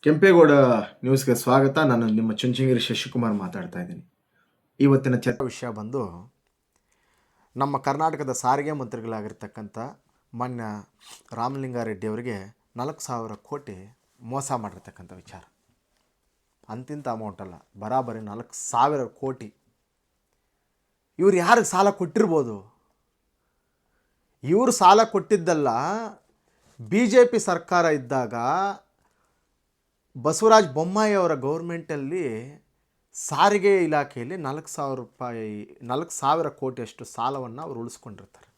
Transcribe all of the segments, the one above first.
ಕೆಂಪೇಗೌಡ ನ್ಯೂಸ್ಗೆ ಸ್ವಾಗತ. ನಾನು ನಿಮ್ಮ ಚುಂಚನಗಿರಿ ಶಶಿಕುಮಾರ್ ಮಾತಾಡ್ತಾ ಇದ್ದೀನಿ. ಇವತ್ತಿನ ವಿಷಯ ಬಂದು ನಮ್ಮ ಕರ್ನಾಟಕದ ಸಾರಿಗೆ ಮಂತ್ರಿಗಳಾಗಿರ್ತಕ್ಕಂಥ ಮಾನ್ಯ ರಾಮಲಿಂಗಾರೆಡ್ಡಿ ಅವರಿಗೆ 4,000 ಕೋಟಿ ಮೋಸ ಮಾಡಿರ್ತಕ್ಕಂಥ ವಿಚಾರ. ಅಂತಿಂತ ಅಮೌಂಟ್ ಅಲ್ಲ, ಬರಾಬರಿ 4,000 ಕೋಟಿ. ಇವ್ರು ಯಾರಿಗೆ ಸಾಲ ಕೊಟ್ಟಿರ್ಬೋದು? ಇವರು ಸಾಲ ಕೊಟ್ಟಿದ್ದಲ್ಲ, BJP ಸರ್ಕಾರ ಇದ್ದಾಗ ಬಸವರಾಜ ಬೊಮ್ಮಾಯಿ ಅವರ ಗೌರ್ಮೆಂಟಲ್ಲಿ ಸಾರಿಗೆ ಇಲಾಖೆಯಲ್ಲಿ 4,000 ಕೋಟಿಯಷ್ಟು ಸಾಲವನ್ನು ಅವರು ಉಳಿಸ್ಕೊಂಡಿರ್ತಾರೆ.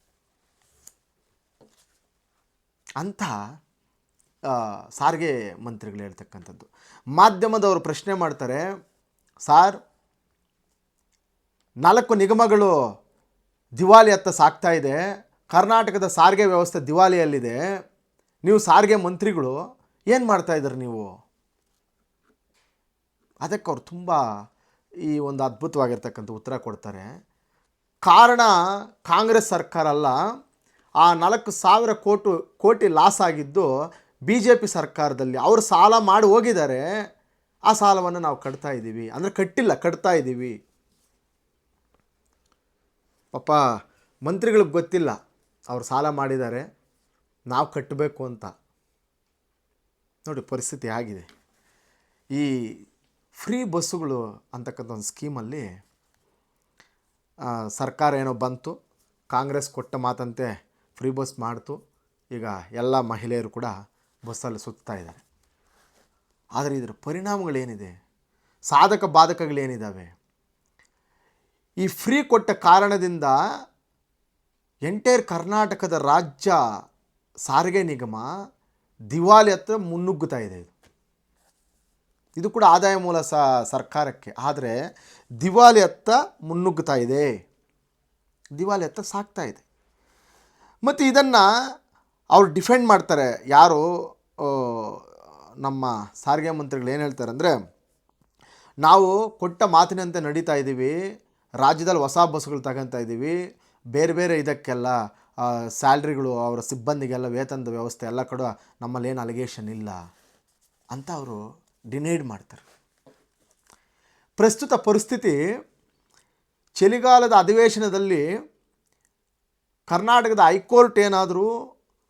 ಅಂಥ ಸಾರಿಗೆ ಮಂತ್ರಿಗಳು ಹೇಳ್ತಕ್ಕಂಥದ್ದು. ಮಾಧ್ಯಮದವರು ಪ್ರಶ್ನೆ ಮಾಡ್ತಾರೆ, ಸಾರ್ 4 ನಿಗಮಗಳು ದಿವಾಳಿ ಹತ್ತ ಸಾಗ್ತಾ ಇದೆ, ಕರ್ನಾಟಕದ ಸಾರಿಗೆ ವ್ಯವಸ್ಥೆ ದಿವಾಳಿಯಲ್ಲಿದೆ, ನೀವು ಸಾರಿಗೆ ಮಂತ್ರಿಗಳು ಏನು ಮಾಡ್ತಾಯಿದ್ದೀರಿ ನೀವು? ಅದಕ್ಕೆ ಅವ್ರು ತುಂಬ ಈ ಒಂದು ಅದ್ಭುತವಾಗಿರ್ತಕ್ಕಂಥ ಉತ್ತರ ಕೊಡ್ತಾರೆ. ಕಾರಣ ಕಾಂಗ್ರೆಸ್ ಸರ್ಕಾರ ಅಲ್ಲ, ಆ 4,000 ಕೋಟಿ ಲಾಸ್ ಆಗಿದ್ದು BJP ಸರ್ಕಾರದಲ್ಲಿ. ಅವರು ಸಾಲ ಮಾಡಿ ಹೋಗಿದ್ದಾರೆ, ಆ ಸಾಲವನ್ನು ನಾವು ಕಟ್ತಾ ಇದ್ದೀವಿ. ಅಂದರೆ ಕಟ್ಟಿಲ್ಲ, ಕಟ್ತಾ ಇದ್ದೀವಿ. ಪಾಪ ಮಂತ್ರಿಗಳಿಗೆ ಗೊತ್ತಿಲ್ಲ ಅವ್ರು ಸಾಲ ಮಾಡಿದ್ದಾರೆ, ನಾವು ಕಟ್ಟಬೇಕು ಅಂತ. ನೋಡಿ ಪರಿಸ್ಥಿತಿ ಆಗಿದೆ. ಈ ಫ್ರೀ ಬಸ್ಸುಗಳು ಅಂತಕ್ಕಂಥ ಒಂದು ಸ್ಕೀಮಲ್ಲಿ ಸರ್ಕಾರ ಏನೋ ಬಂತು, ಕಾಂಗ್ರೆಸ್ ಕೊಟ್ಟ ಮಾತಂತೆ ಫ್ರೀ ಬಸ್ ಮಾಡ್ತು. ಈಗ ಎಲ್ಲ ಮಹಿಳೆಯರು ಕೂಡ ಬಸ್ಸಲ್ಲಿ ಸುತ್ತಾ ಇದ್ದಾರೆ. ಆದರೆ ಇದರ ಪರಿಣಾಮಗಳೇನಿದೆ, ಸಾಧಕ ಬಾಧಕಗಳೇನಿದ್ದಾವೆ? ಈ ಫ್ರೀ ಕೊಟ್ಟ ಕಾರಣದಿಂದ ಎಂಟೈರ್ ಕರ್ನಾಟಕದ ರಾಜ್ಯ ಸಾರಿಗೆ ನಿಗಮ ದಿವಾಳಿ ಹತ್ರ ಮುನ್ನುಗ್ಗುತ್ತಾ ಇದೆ. ಇದು ಕೂಡ ಆದಾಯ ಮೂಲ ಸರ್ಕಾರಕ್ಕೆ, ಆದರೆ ದಿವಾಳಿ ಹತ್ತ ಮುನ್ನುಗ್ಗುತ್ತಾ ಇದೆ, ದಿವಾಳಿ ಹತ್ತ ಸಾಗ್ತಾ ಇದೆ. ಮತ್ತು ಇದನ್ನು ಅವ್ರು ಡಿಫೆಂಡ್ ಮಾಡ್ತಾರೆ. ಯಾರು ನಮ್ಮ ಸಾರಿಗೆ ಮಂತ್ರಿಗಳು ಏನು ಹೇಳ್ತಾರೆ ಅಂದರೆ, ನಾವು ಕೊಟ್ಟ ಮಾತಿನಂತೆ ನಡೀತಾ ಇದ್ದೀವಿ, ರಾಜ್ಯದಲ್ಲಿ ಹೊಸ ಬಸ್ಸುಗಳು ತಗೊತಾ ಇದ್ದೀವಿ, ಬೇರೆ ಬೇರೆ ಇದಕ್ಕೆಲ್ಲ ಸ್ಯಾಲ್ರಿಗಳು, ಅವರ ಸಿಬ್ಬಂದಿಗೆಲ್ಲ ವೇತನದ ವ್ಯವಸ್ಥೆ ಎಲ್ಲ ಕಡೆ ನಮ್ಮಲ್ಲೇನು ಅಲಿಗೇಷನ್ ಇಲ್ಲ ಅಂತ ಅವರು ಡಿನೈಡ್ ಮಾಡ್ತಾರೆ. ಪ್ರಸ್ತುತ ಪರಿಸ್ಥಿತಿ, ಚಳಿಗಾಲದ ಅಧಿವೇಶನದಲ್ಲಿ ಕರ್ನಾಟಕದ ಹೈಕೋರ್ಟ್ ಏನಾದರೂ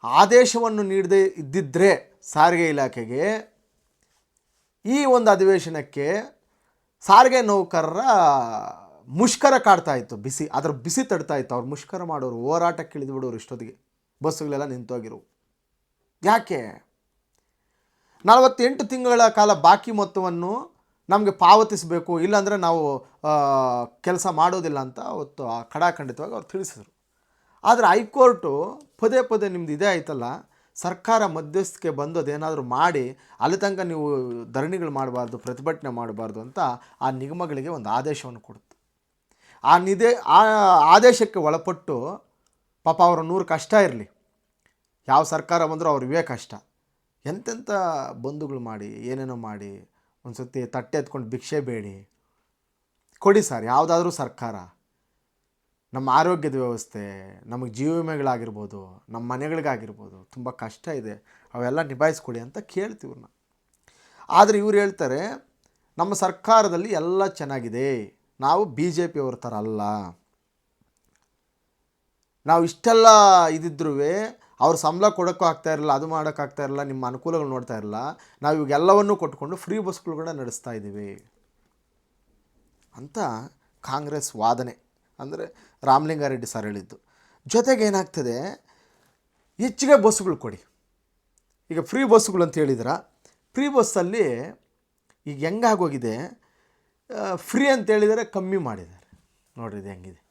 ಆದೇಶವನ್ನು ನೀಡದೇ ಇದ್ದಿದ್ದರೆ ಸಾರಿಗೆ ಇಲಾಖೆಗೆ, ಈ ಒಂದು ಅಧಿವೇಶನಕ್ಕೆ ಸಾರಿಗೆ ನೌಕರರ ಮುಷ್ಕರ ಕಾಡ್ತಾ ಇತ್ತು, ಅದರ ಬಿಸಿ ತಡ್ತಾ ಇತ್ತು. ಅವ್ರು ಮುಷ್ಕರ ಮಾಡೋರು, ಹೋರಾಟಕ್ಕೆ ಇಳಿದು ಬಿಡೋರು. ಇಷ್ಟೊತ್ತಿಗೆ ಬಸ್ಸುಗಳೆಲ್ಲ ನಿಂತೋಗಿರು. ಯಾಕೆ? 48 ತಿಂಗಳ ಕಾಲ ಬಾಕಿ ಮೊತ್ತವನ್ನು ನಮಗೆ ಪಾವತಿಸಬೇಕು, ಇಲ್ಲಾಂದರೆ ನಾವು ಕೆಲಸ ಮಾಡೋದಿಲ್ಲ ಅಂತ ಅವತ್ತು ಖಡಾಖಂಡಿತವಾಗಿ ಅವ್ರು ತಿಳಿಸಿದರು. ಆದರೆ ಹೈಕೋರ್ಟು ಪದೇ ಪದೇ ನಿಮ್ದು ಇದೇ ಆಯ್ತಲ್ಲ, ಸರ್ಕಾರ ಮಧ್ಯಸ್ಥಿಕೆ ಬಂದು ಅದೇನಾದರೂ ಮಾಡಿ ಅಲ್ಲಿ ತನಕ ನೀವು ಧರಣಿಗಳು ಮಾಡಬಾರ್ದು, ಪ್ರತಿಭಟನೆ ಮಾಡಬಾರ್ದು ಅಂತ ಆ ನಿಗಮಗಳಿಗೆ ಒಂದು ಆದೇಶವನ್ನು ಕೊಡ್ತು. ಆ ಆದೇಶಕ್ಕೆ ಒಳಪಟ್ಟು ಪಾಪ ಅವರ 100 ಕಷ್ಟ ಇರಲಿ, ಯಾವ ಸರ್ಕಾರ ಬಂದರೂ ಅವ್ರು ಇವೇ ಕಷ್ಟ. ಎಂತೆಂಥ ಬಂಧುಗಳು ಮಾಡಿ, ಏನೇನೋ ಮಾಡಿ, ಒಂದು ಸತಿ ತಟ್ಟೆ ಎತ್ಕೊಂಡು ಭಿಕ್ಷೆ ಬೇಡಿ ಕೊಡಿ ಸರ್. ಯಾವುದಾದ್ರೂ ಸರ್ಕಾರ ನಮ್ಮ ಆರೋಗ್ಯದ ವ್ಯವಸ್ಥೆ, ನಮಗೆ ಜೀವ ವಿಮೆಗಳಾಗಿರ್ಬೋದು, ನಮ್ಮ ಮನೆಗಳಿಗಾಗಿರ್ಬೋದು ತುಂಬ ಕಷ್ಟ ಇದೆ, ಅವೆಲ್ಲ ನಿಭಾಯಿಸ್ಕೊಡಿ ಅಂತ ಕೇಳ್ತೀವಿ ನಾವು. ಆದರೆ ಇವ್ರು ಹೇಳ್ತಾರೆ, ನಮ್ಮ ಸರ್ಕಾರದಲ್ಲಿ ಎಲ್ಲ ಚೆನ್ನಾಗಿದೆ, ನಾವು BJP ಅವ್ರ ಥರ ಅಲ್ಲ, ನಾವು ಇಷ್ಟೆಲ್ಲ ಇದ್ದಿದ್ರೂ ಅವ್ರು ಸಂಬಳ ಕೊಡೋಕ್ಕೂ ಆಗ್ತಾ ಇರಲಿಲ್ಲ, ಅದು ಮಾಡೋಕ್ಕಾಗ್ತಾ ಇರಲಿಲ್ಲ, ನಿಮ್ಮ ಅನುಕೂಲಗಳು ನೋಡ್ತಾ ಇರಲಿಲ್ಲ, ನಾವು ಇವಾಗೆಲ್ಲವನ್ನೂ ಕೊಟ್ಕೊಂಡು ಫ್ರೀ ಬಸ್ಗಳು ಕೂಡ ನಡೆಸ್ತಾ ಇದ್ದೀವಿ ಅಂತ ಕಾಂಗ್ರೆಸ್ ವಾದನೆ. ಅಂದರೆ ರಾಮಲಿಂಗಾರೆಡ್ಡಿ ಸರ್ ಹೇಳಿದ್ದು. ಜೊತೆಗೆ ಏನಾಗ್ತದೆ, ಹೆಚ್ಚಿಗೆ ಬಸ್ಸುಗಳು ಕೊಡಿ. ಈಗ ಫ್ರೀ ಬಸ್ಸುಗಳು ಅಂತ ಹೇಳಿದ್ರೆ, ಫ್ರೀ ಬಸ್ಸಲ್ಲಿ ಈಗ ಹೆಂಗಾಗೋಗಿದೆ, ಫ್ರೀ ಅಂತೇಳಿದರೆ ಕಮ್ಮಿ ಮಾಡಿದ್ದಾರೆ. ನೋಡ್ರಿ ಇದು ಹೆಂಗಿದೆ,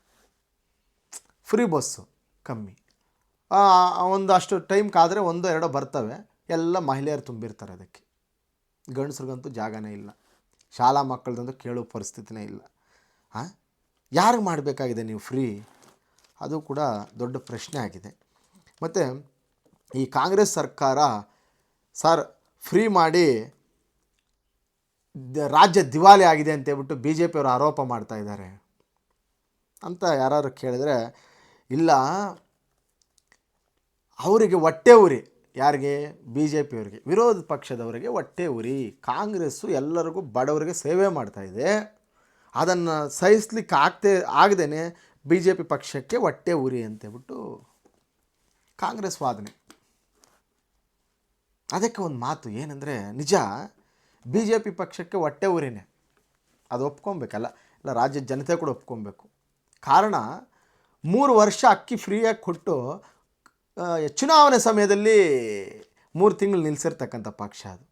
ಫ್ರೀ ಬಸ್ಸು ಕಮ್ಮಿ, ಒಂದಷ್ಟು ಟೈಮ್ ಕಾದರೆ 1-2 ಬರ್ತವೆ, ಎಲ್ಲ ಮಹಿಳೆಯರು ತುಂಬಿರ್ತಾರೆ. ಅದಕ್ಕೆ ಗಂಡಸ್ರಿಗಂತೂ ಜಾಗನೇ ಇಲ್ಲ, ಶಾಲಾ ಮಕ್ಕಳದಂತೂ ಕೇಳೋ ಪರಿಸ್ಥಿತಿನೇ ಇಲ್ಲ. ಯಾರಿಗೆ ಮಾಡಬೇಕಾಗಿದೆ ನೀವು ಫ್ರೀ? ಅದು ಕೂಡ ದೊಡ್ಡ ಪ್ರಶ್ನೆ ಆಗಿದೆ. ಮತ್ತು ಈ ಕಾಂಗ್ರೆಸ್ ಸರ್ಕಾರ ಸರ್ ಫ್ರೀ ಮಾಡಿ ರಾಜ್ಯ ದಿವಾಳಿ ಆಗಿದೆ ಅಂತೇಳ್ಬಿಟ್ಟು BJP ಅವರು ಆರೋಪ ಮಾಡ್ತಾ ಇದ್ದಾರೆ ಅಂತ ಯಾರು ಕೇಳಿದರೆ, ಇಲ್ಲ, ಅವರಿಗೆ ಹೊಟ್ಟೆ ಉರಿ. ಯಾರಿಗೆ? ಬಿ ಜೆ ಪಿಯವರಿಗೆ, ವಿರೋಧ ಪಕ್ಷದವರಿಗೆ ಹೊಟ್ಟೆ ಉರಿ. ಕಾಂಗ್ರೆಸ್ಸು ಎಲ್ಲರಿಗೂ ಬಡವರಿಗೆ ಸೇವೆ ಮಾಡ್ತಾಯಿದೆ, ಅದನ್ನು ಸಹಿಸ್ಲಿಕ್ಕೆ ಆಗದೇ ಬಿ ಜೆ ಪಿ ಪಕ್ಷಕ್ಕೆ ಹೊಟ್ಟೆ ಉರಿ ಅಂತೇಳ್ಬಿಟ್ಟು ಕಾಂಗ್ರೆಸ್ ವಾದನೆ. ಅದಕ್ಕೆ ಒಂದು ಮಾತು ಏನಂದರೆ, ನಿಜ ಬಿ ಜೆ ಪಿ ಪಕ್ಷಕ್ಕೆ ಹೊಟ್ಟೆ ಉರಿನೇ, ಅದು ಒಪ್ಕೊಬೇಕಲ್ಲ, ಇಲ್ಲ ರಾಜ್ಯದ ಜನತೆ ಕೂಡ ಒಪ್ಕೊಬೇಕು. ಕಾರಣ 3 ವರ್ಷ ಅಕ್ಕಿ ಫ್ರೀಯಾಗಿ ಕೊಟ್ಟು ಚುನಾವಣೆ ಸಮಯದಲ್ಲಿ 3 ತಿಂಗಳು ನಿಲ್ಲಿಸಿರ್ತಕ್ಕಂಥ ಪಕ್ಷ ಅದು.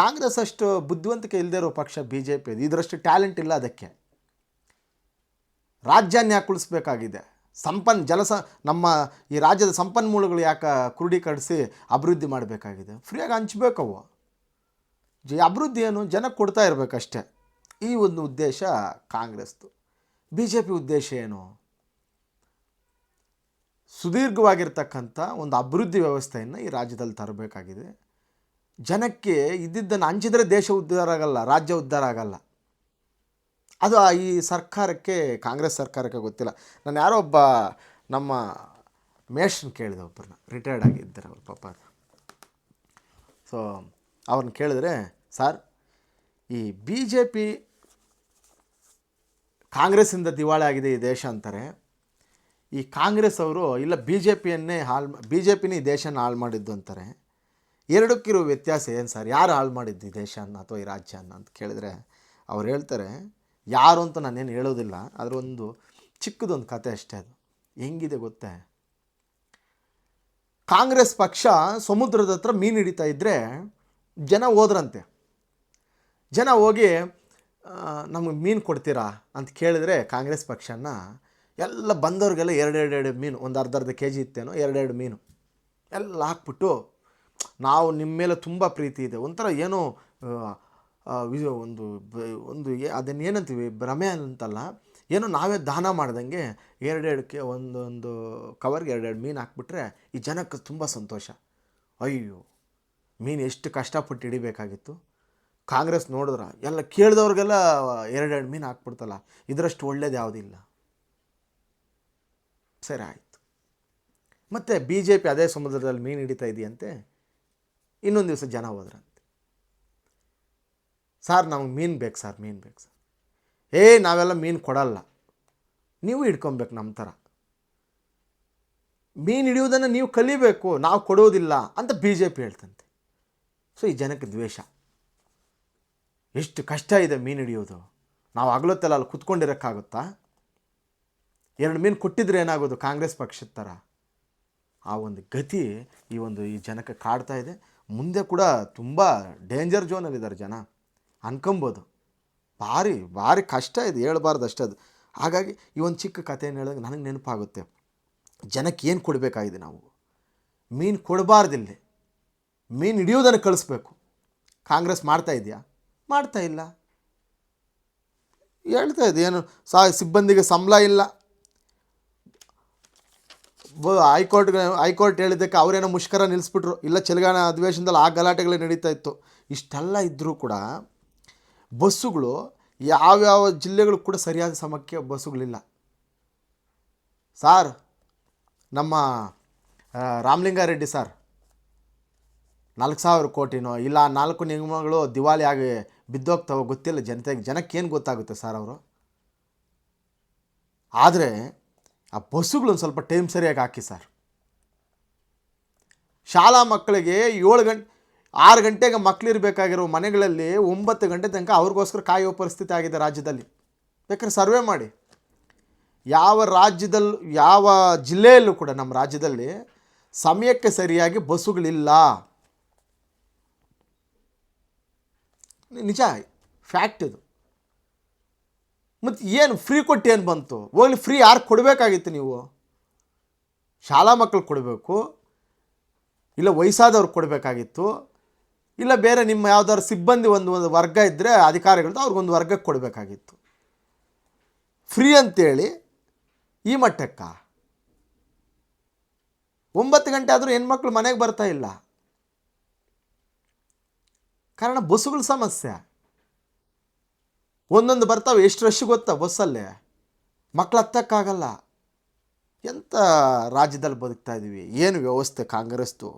ಕಾಂಗ್ರೆಸ್ ಅಷ್ಟು ಬುದ್ಧಿವಂತಿಕೆ ಇಲ್ಲದೆ ಇರೋ ಪಕ್ಷ ಬಿ ಜೆ ಪಿ. ಇದರಷ್ಟು ಟ್ಯಾಲೆಂಟ್ ಇಲ್ಲ ಅದಕ್ಕೆ. ರಾಜ್ಯಾನ್ಯ ಉಳಿಸ್ಬೇಕಾಗಿದೆ. ನಮ್ಮ ಈ ರಾಜ್ಯದ ಸಂಪನ್ಮೂಲಗಳು ಯಾಕೆ ಕ್ರೋಢೀಕರಿಸಿ ಅಭಿವೃದ್ಧಿ ಮಾಡಬೇಕಾಗಿದೆ. ಫ್ರೀಯಾಗಿ ಹಂಚ್ಬೇಕವು. ಅಭಿವೃದ್ಧಿ ಏನು ಜನಕ್ಕೆ ಕೊಡ್ತಾ ಇರಬೇಕಷ್ಟೆ. ಈ ಒಂದು ಉದ್ದೇಶ ಕಾಂಗ್ರೆಸ್ದು. ಬಿ ಜೆ ಪಿ ಉದ್ದೇಶ ಏನು? ಸುದೀರ್ಘವಾಗಿರ್ತಕ್ಕಂಥ ಒಂದು ಅಭಿವೃದ್ಧಿ ವ್ಯವಸ್ಥೆಯನ್ನು ಈ ರಾಜ್ಯದಲ್ಲಿ ತರಬೇಕಾಗಿದೆ. ಜನಕ್ಕೆ ಇದ್ದಿದ್ದನ್ನು ಹಂಚಿದರೆ ದೇಶ ಉದ್ಧಾರ ಆಗಲ್ಲ, ರಾಜ್ಯ ಉದ್ಧಾರ ಆಗಲ್ಲ. ಅದು ಈ ಸರ್ಕಾರಕ್ಕೆ, ಕಾಂಗ್ರೆಸ್ ಸರ್ಕಾರಕ್ಕೆ ಗೊತ್ತಿಲ್ಲ. ನಾನು ಯಾರೋ ಒಬ್ಬ ನಮ್ಮ ಮೇಷ್ಟ್ರನ್ನ ಕೇಳಿದೆ, ಒಬ್ಬರನ್ನ, ರಿಟೈರ್ಡ್ ಆಗಿದ್ದಾರೆ ಅವ್ರ ಪಾಪ. ಸೊ ಅವ್ರನ್ನ ಕೇಳಿದ್ರೆ, ಸರ್ ಈ ಬಿ ಜೆ ಪಿ ಕಾಂಗ್ರೆಸ್ಸಿಂದ ದಿವಾಳಿ ಆಗಿದೆ ಈ ದೇಶ ಅಂತಾರೆ. ಈ ಕಾಂಗ್ರೆಸ್ ಅವರು ಇಲ್ಲ ಬಿ ಜೆ ಪಿನೇ ಈ ದೇಶನ ಹಾಳು ಮಾಡಿದ್ದು ಅಂತಾರೆ. ಎರಡಕ್ಕಿರೋ ವ್ಯತ್ಯಾಸ ಏನು ಸರ್? ಯಾರು ಹಾಳು ಮಾಡಿದ್ದು ಈ ದೇಶನ ಅಥವಾ ಈ ರಾಜ್ಯನ ಅಂತ ಕೇಳಿದರೆ ಅವ್ರು ಹೇಳ್ತಾರೆ, ಯಾರು ಅಂತ ನಾನೇನು ಹೇಳೋದಿಲ್ಲ, ಅದರೊಂದು ಚಿಕ್ಕದೊಂದು ಕತೆ ಅಷ್ಟೇ. ಅದು ಹೆಂಗಿದೆ ಗೊತ್ತೇ? ಕಾಂಗ್ರೆಸ್ ಪಕ್ಷ ಸಮುದ್ರದ ಹತ್ರ ಮೀನು ಹಿಡಿತಾ ಇದ್ದರೆ ಜನ ಹೋದ್ರಂತೆ. ಜನ ಹೋಗಿ ನಮಗೆ ಮೀನು ಕೊಡ್ತೀರಾ ಅಂತ ಕೇಳಿದರೆ ಕಾಂಗ್ರೆಸ್ ಪಕ್ಷನ ಎಲ್ಲ ಬಂದವ್ರಿಗೆಲ್ಲ 2 ಮೀನು, ಒಂದು ಅರ್ಧ KG ಇತ್ತೇನೋ, 2 ಮೀನು ಎಲ್ಲ ಹಾಕ್ಬಿಟ್ಟು, ನಾವು ನಿಮ್ಮ ಮೇಲೆ ತುಂಬ ಪ್ರೀತಿ ಇದೆ, ಒಂಥರ ಏನೋ ಒಂದು ಅದನ್ನೇನಂತೀವಿ, ಭ್ರಮೆ ಅಂತಲ್ಲ, ಏನೋ ನಾವೇ ದಾನ ಮಾಡ್ದಂಗೆ 2 ಒಂದೊಂದು ಕವರ್ಗೆ 2 ಮೀನು ಹಾಕ್ಬಿಟ್ರೆ ಈ ಜನಕ್ಕೆ ತುಂಬ ಸಂತೋಷ. ಅಯ್ಯೋ, ಮೀನು ಎಷ್ಟು ಕಷ್ಟಪಟ್ಟು ಹಿಡಿಬೇಕಾಗಿತ್ತು. ಕಾಂಗ್ರೆಸ್ ನೋಡಿದ್ರೆ ಎಲ್ಲ ಕೇಳಿದವ್ರಿಗೆಲ್ಲ 2 ಮೀನು ಹಾಕ್ಬಿಡ್ತಲ್ಲ, ಇದರಷ್ಟು ಒಳ್ಳೇದು ಯಾವುದಿಲ್ಲ. ಸರಿ ಆಯಿತು. ಮತ್ತು ಬಿ ಜೆ ಪಿ ಅದೇ ಸಮುದ್ರದಲ್ಲಿ ಮೀನು ಹಿಡಿತಾ ಇದೆಯಂತೆ. ಇನ್ನೊಂದು ದಿವಸ ಜನ ಹೋದ್ರಂತೆ, ಸರ್ ನಮಗೆ ಮೀನು ಬೇಕು ಸರ್, ಮೀನು ಬೇಕು ಸರ್. ನಾವೆಲ್ಲ ಮೀನು ಕೊಡಲ್ಲ, ನೀವು ಹಿಡ್ಕೊಬೇಕು ನಮ್ಮ ಥರ. ಮೀನು ಹಿಡಿಯೋದನ್ನು ನೀವು ಕಲಿಬೇಕು, ನಾವು ಕೊಡೋದಿಲ್ಲ ಅಂತ ಬಿ ಜೆ ಪಿ ಹೇಳ್ತಂತೆ. ಸೊ ಈ ಜನಕ್ಕೆ ದ್ವೇಷ. ಎಷ್ಟು ಕಷ್ಟ ಇದೆ ಮೀನು ಹಿಡಿಯೋದು. ನಾವು ಹಗಲೊತ್ತೆಲ್ಲ ಅಲ್ಲಿ ಕುತ್ಕೊಂಡಿರೋಕ್ಕಾಗುತ್ತಾ? 2 ಮೀನು ಕೊಟ್ಟಿದ್ರೆ ಏನಾಗೋದು ಕಾಂಗ್ರೆಸ್ ಪಕ್ಷದ ಥರ? ಆ ಒಂದು ಗತಿ ಈ ಜನಕ್ಕೆ ಕಾಡ್ತಾ ಇದೆ. ಮುಂದೆ ಕೂಡ ತುಂಬ ಡೇಂಜರ್ ಝೋನಲ್ಲಿದ್ದಾರೆ ಜನ, ಅನ್ಕೊಬೋದು. ಭಾರಿ ಭಾರಿ ಕಷ್ಟ ಇದೆ, ಹೇಳ್ಬಾರ್ದು ಅಷ್ಟೇ ಅದು. ಹಾಗಾಗಿ ಈ ಒಂದು ಚಿಕ್ಕ ಕಥೆಯನ್ನು ಹೇಳಿದಾಗ ನನಗೆ ನೆನಪಾಗುತ್ತೆ, ಜನಕ್ಕೆ ಏನು ಕೊಡಬೇಕಾಗಿದೆ ನಾವು. ಮೀನು ಕೊಡಬಾರ್ದಿಲ್ಲಿ, ಮೀನು ಹಿಡಿಯೋದನ್ನು ಕಳಿಸ್ಬೇಕು. ಕಾಂಗ್ರೆಸ್ ಮಾಡ್ತಾ ಇದೆಯಾ? ಮಾಡ್ತಾ ಇಲ್ಲ. ಹೇಳ್ತಾ ಇದೆ ಏನು, ಸಿಬ್ಬಂದಿಗೆ ಸಂಬಳ ಇಲ್ಲ. ಹೈಕೋರ್ಟ್ ಹೇಳಿದ್ದಕ್ಕೆ ಅವರೇನೋ ಮುಷ್ಕರ ನಿಲ್ಲಿಸ್ಬಿಟ್ರು, ಇಲ್ಲ ಚಳಿಗಾಲ ಅಧಿವೇಶನದಲ್ಲಿ ಆ ಗಲಾಟೆಗಳೇ ನಡೀತಾ ಇತ್ತು. ಇಷ್ಟೆಲ್ಲ ಇದ್ದರೂ ಕೂಡ ಬಸ್ಸುಗಳು ಯಾವ್ಯಾವ ಜಿಲ್ಲೆಗಳು ಕೂಡ ಸರಿಯಾದ ಸಮಯಕ್ಕೆ ಬಸ್ಸುಗಳಿಲ್ಲ. ಸಾರ್, ನಮ್ಮ ರಾಮಲಿಂಗಾರೆಡ್ಡಿ ಸಾರ್ 4,000 ಕೋಟಿನೋ ಇಲ್ಲ 4 ನಿಗಮಗಳು ದಿವಾಳಿ ಆಗಿ ಬಿದ್ದೋಗ್ತಾವೋ ಗೊತ್ತಿಲ್ಲ ಜನಕ್ಕೇನು ಗೊತ್ತಾಗುತ್ತೆ ಸರ್ ಅವರು. ಆದರೆ ಆ ಬಸ್ಸುಗಳೊಂದು ಸ್ವಲ್ಪ ಟೈಮ್ ಸರಿಯಾಗಿ ಹಾಕಿ ಸರ್. ಶಾಲಾ ಮಕ್ಕಳಿಗೆ 6 ಗಂಟೆಗೆ ಮಕ್ಕಳಿರಬೇಕಾಗಿರೋ ಮನೆಗಳಲ್ಲಿ 9 ಗಂಟೆ ತನಕ ಅವ್ರಿಗೋಸ್ಕರ ಕಾಯುವ ಪರಿಸ್ಥಿತಿ ಆಗಿದೆ ರಾಜ್ಯದಲ್ಲಿ. ಬೇಕಾದ್ರೆ ಸರ್ವೆ ಮಾಡಿ, ಯಾವ ಜಿಲ್ಲೆಯಲ್ಲೂ ಕೂಡ ನಮ್ಮ ರಾಜ್ಯದಲ್ಲಿ ಸಮಯಕ್ಕೆ ಸರಿಯಾಗಿ ಬಸ್ಸುಗಳಿಲ್ಲ. ನಿಜ, ಫ್ಯಾಕ್ಟ್ ಇದು. ಮತ್ತು ಏನು ಫ್ರೀ ಕೊಟ್ಟು ಏನು ಬಂತು? ಹೋಗಲಿ, ಫ್ರೀ ಯಾರು ಕೊಡಬೇಕಾಗಿತ್ತು? ನೀವು ಶಾಲಾ ಮಕ್ಕಳು ಕೊಡಬೇಕು, ಇಲ್ಲ ವಯಸ್ಸಾದವ್ರು ಕೊಡಬೇಕಾಗಿತ್ತು, ಇಲ್ಲ ಬೇರೆ ನಿಮ್ಮ ಯಾವುದಾದ್ರು ಸಿಬ್ಬಂದಿ ಒಂದು ವರ್ಗ ಇದ್ದರೆ ಅಧಿಕಾರಿಗಳದ್ದು ಅವ್ರಿಗೊಂದು ವರ್ಗಕ್ಕೆ ಕೊಡಬೇಕಾಗಿತ್ತು. ಫ್ರೀ ಅಂತೇಳಿ ಈ ಮಟ್ಟಕ್ಕ 9 ಗಂಟೆ ಆದರೂ ಹೆಣ್ಮಕ್ಳು ಮನೆಗೆ ಬರ್ತಾ ಇಲ್ಲ. ಕಾರಣ ಬಸ್ಸುಗಳ ಸಮಸ್ಯೆ. ಒಂದೊಂದು ಬರ್ತಾವೆ, ಎಷ್ಟು ರಶ್ ಗೊತ್ತಾ ಬಸ್ಸಲ್ಲೇ, ಮಕ್ಕಳು ಹತ್ತಕ್ಕಾಗಲ್ಲ. ಎಂಥ ರಾಜ್ಯದಲ್ಲಿ ಬದುಕ್ತಾ ಇದ್ದೀವಿ? ಏನು ವ್ಯವಸ್ಥೆ ಕಾಂಗ್ರೆಸ್ದು?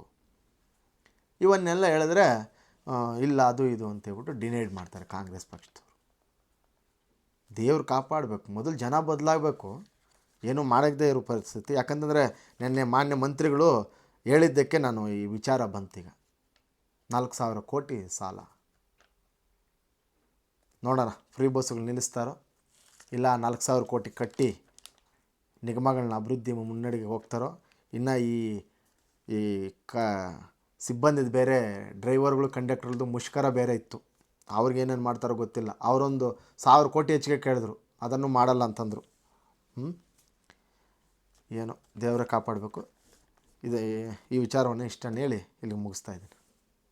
ಇವನ್ನೆಲ್ಲ ಹೇಳಿದ್ರೆ ಇಲ್ಲ ಅದು ಇದು ಅಂತೇಳ್ಬಿಟ್ಟು ಡಿನೈಡ್ ಮಾಡ್ತಾರೆ ಕಾಂಗ್ರೆಸ್ ಪಕ್ಷದವರು. ದೇವ್ರು ಕಾಪಾಡಬೇಕು, ಮೊದಲು ಜನ ಬದಲಾಗಬೇಕು, ಏನೂ ಮಾಡೋದೇ ಇರೋ ಪರಿಸ್ಥಿತಿ. ಯಾಕಂತಂದರೆ ನಿನ್ನೆ ಮಾನ್ಯ ಮಂತ್ರಿಗಳು ಹೇಳಿದ್ದಕ್ಕೆ ನಾನು ಈ ವಿಚಾರ ಬಂತೀಗ. 4,000 ಕೋಟಿ ಸಾಲ. ನೋಡೋಣ ಫ್ರೀ ಬಸ್ಸುಗಳು ನಿಲ್ಲಿಸ್ತಾರೋ ಇಲ್ಲ 4,000 ಕೋಟಿ ಕಟ್ಟಿ ನಿಗಮಗಳನ್ನ ಅಭಿವೃದ್ಧಿ ಮುನ್ನಡೆಗೆ ಹೋಗ್ತಾರೋ. ಇನ್ನು ಈ ಸಿಬ್ಬಂದಿದು ಬೇರೆ ಡ್ರೈವರ್ಗಳು ಕಂಡಕ್ಟರ್ದು ಮುಷ್ಕರ ಬೇರೆ ಇತ್ತು. ಅವ್ರಿಗೇನೇನು ಮಾಡ್ತಾರೋ ಗೊತ್ತಿಲ್ಲ. ಅವರೊಂದು 1,000 ಕೋಟಿ ಹೆಚ್ಚಿಗೆ ಕೇಳಿದ್ರು, ಅದನ್ನು ಮಾಡಲ್ಲ ಅಂತಂದರು. ಏನೋ ದೇವರೇ ಕಾಪಾಡಬೇಕು. ಇದು ಈ ವಿಚಾರವನ್ನು ಇಷ್ಟನ್ನು ಹೇಳಿ ಇಲ್ಲಿಗೆ ಮುಗಿಸ್ತಾ ಇದ್ದೀನಿ.